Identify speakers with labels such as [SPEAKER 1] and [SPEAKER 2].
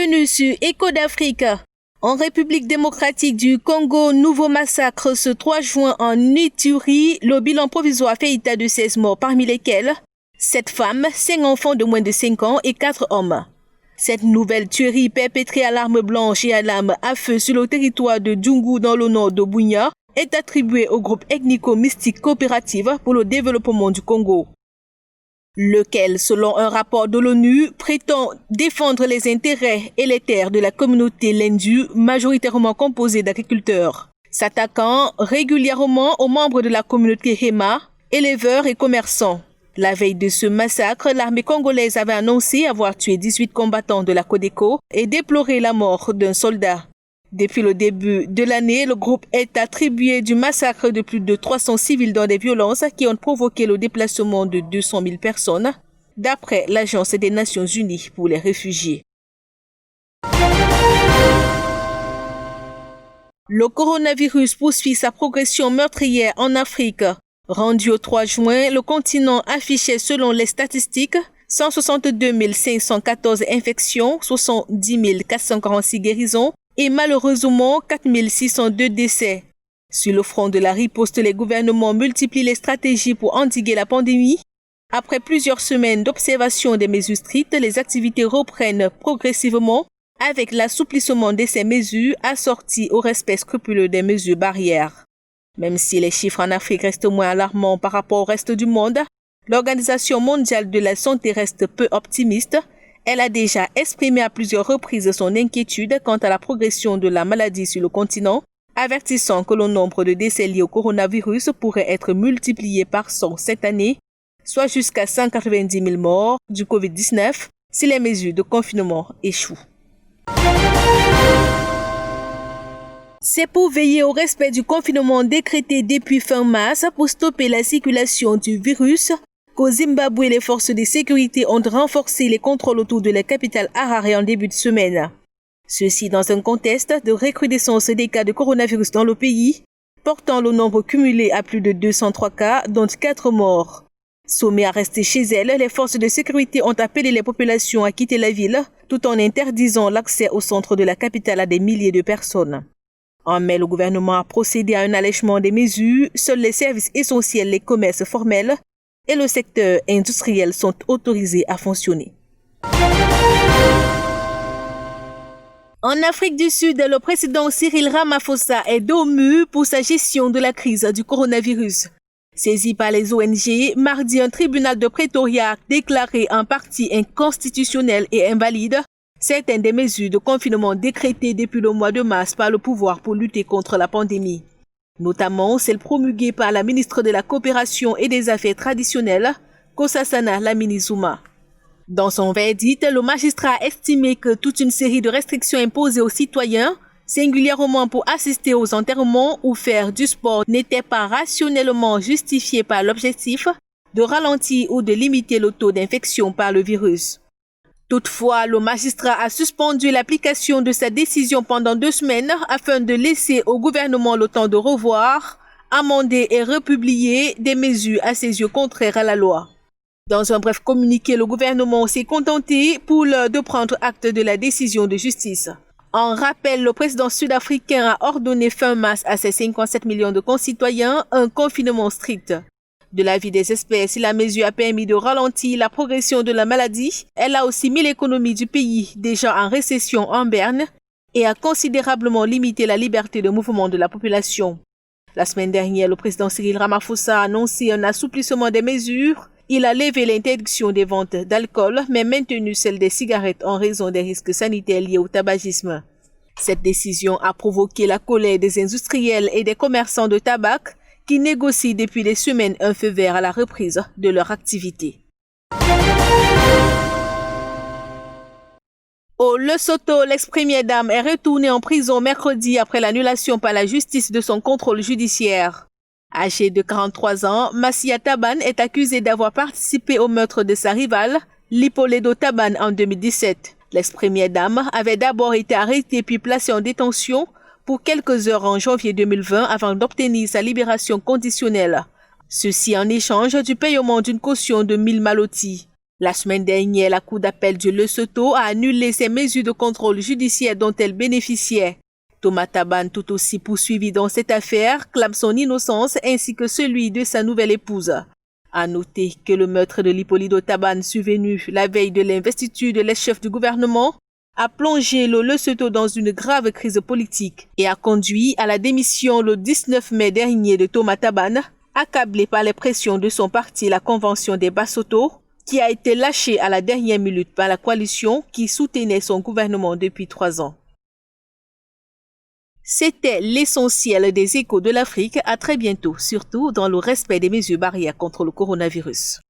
[SPEAKER 1] Bienvenue sur Écho d'Afrique. En République démocratique du Congo, nouveau massacre ce 3 juin en Ituri. Le bilan provisoire fait état de 16 morts, parmi lesquels 7 femmes, 5 enfants de moins de 5 ans et 4 hommes. Cette nouvelle tuerie perpétrée à l'arme blanche et à l'arme à feu sur le territoire de Djungu dans le nord de Bunia est attribuée au groupe ethnico-mystique coopératif pour le développement du Congo, lequel, selon un rapport de l'ONU, prétend défendre les intérêts et les terres de la communauté Lendu, majoritairement composée d'agriculteurs, s'attaquant régulièrement aux membres de la communauté Hema, éleveurs et commerçants. La veille de ce massacre, l'armée congolaise avait annoncé avoir tué 18 combattants de la Codeco et déploré la mort d'un soldat. Depuis le début de l'année, le groupe est attribué du massacre de plus de 300 civils dans des violences qui ont provoqué le déplacement de 200 000 personnes, d'après l'Agence des Nations Unies pour les réfugiés. Le coronavirus poursuit sa progression meurtrière en Afrique. Rendu au 3 juin, le continent affichait selon les statistiques 162 514 infections, 70 446 guérisons, et malheureusement 4 602 décès. Sur le front de la riposte, les gouvernements multiplient les stratégies pour endiguer la pandémie. Après plusieurs semaines d'observation des mesures strictes, les activités reprennent progressivement avec l'assouplissement de ces mesures assorties au respect scrupuleux des mesures barrières. Même si les chiffres en Afrique restent moins alarmants par rapport au reste du monde, l'Organisation mondiale de la santé reste peu optimiste. Elle a déjà exprimé à plusieurs reprises son inquiétude quant à la progression de la maladie sur le continent, avertissant que le nombre de décès liés au coronavirus pourrait être multiplié par 100 cette année, soit jusqu'à 190 000 morts du Covid-19 si les mesures de confinement échouent. C'est pour veiller au respect du confinement décrété depuis fin mars pour stopper la circulation du virus qu'au Zimbabwe, les forces de sécurité ont renforcé les contrôles autour de la capitale Harare en début de semaine. Ceci dans un contexte de recrudescence des cas de coronavirus dans le pays, portant le nombre cumulé à plus de 203 cas, dont 4 morts. Sommées à rester chez elles, les forces de sécurité ont appelé les populations à quitter la ville, tout en interdisant l'accès au centre de la capitale à des milliers de personnes. En mai, le gouvernement a procédé à un allègement des mesures. Seuls les services essentiels, les commerces formels et le secteur industriel sont autorisés à fonctionner. En Afrique du Sud, le président Cyril Ramaphosa est dos au mur pour sa gestion de la crise du coronavirus. Saisi par les ONG, mardi, un tribunal de Pretoria a déclaré en partie inconstitutionnel et invalide certaines des mesures de confinement décrétées depuis le mois de mars par le pouvoir pour lutter contre la pandémie, notamment celle promulguée par la ministre de la Coopération et des Affaires traditionnelles, Nkosazana Dlamini-Zuma. Dans son verdict, le magistrat a estimé que toute une série de restrictions imposées aux citoyens, singulièrement pour assister aux enterrements ou faire du sport, n'étaient pas rationnellement justifiées par l'objectif de ralentir ou de limiter le taux d'infection par le virus. Toutefois, le magistrat a suspendu l'application de sa décision pendant 2 semaines afin de laisser au gouvernement le temps de revoir, amender et republier des mesures à ses yeux contraires à la loi. Dans un bref communiqué, le gouvernement s'est contenté pour l'heure de prendre acte de la décision de justice. En rappel, le président sud-africain a ordonné fin mars à ses 57 millions de concitoyens un confinement strict. De l'avis des experts, si la mesure a permis de ralentir la progression de la maladie, elle a aussi mis l'économie du pays, déjà en récession, en berne et a considérablement limité la liberté de mouvement de la population. La semaine dernière, le président Cyril Ramaphosa a annoncé un assouplissement des mesures. Il a levé l'interdiction des ventes d'alcool, mais maintenu celle des cigarettes en raison des risques sanitaires liés au tabagisme. Cette décision a provoqué la colère des industriels et des commerçants de tabac qui négocient depuis des semaines un feu vert à la reprise de leur activité. Au Lesotho, l'ex-première dame est retournée en prison mercredi après l'annulation par la justice de son contrôle judiciaire. Âgée de 43 ans, Massia Taban est accusée d'avoir participé au meurtre de sa rivale, Lipoledo Taban, en 2017. L'ex-première dame avait d'abord été arrêtée puis placée en détention pour quelques heures en janvier 2020 avant d'obtenir sa libération conditionnelle. Ceci en échange du paiement d'une caution de 1000 malotis. La semaine dernière, la Cour d'appel de Lesotho a annulé ces mesures de contrôle judiciaire dont elle bénéficiait. Thomas Thabane, tout aussi poursuivi dans cette affaire, clame son innocence ainsi que celui de sa nouvelle épouse. À noter que le meurtre de Lippolido Thabane survenu la veille de l'investiture de l'ex-chef du gouvernement a plongé le Lesotho dans une grave crise politique et a conduit à la démission le 19 mai dernier de Thomas Thabane, accablé par les pressions de son parti, la Convention des Basotho, qui a été lâché à la dernière minute par la coalition qui soutenait son gouvernement depuis 3 ans. C'était l'essentiel des échos de l'Afrique. À très bientôt, surtout dans le respect des mesures barrières contre le coronavirus.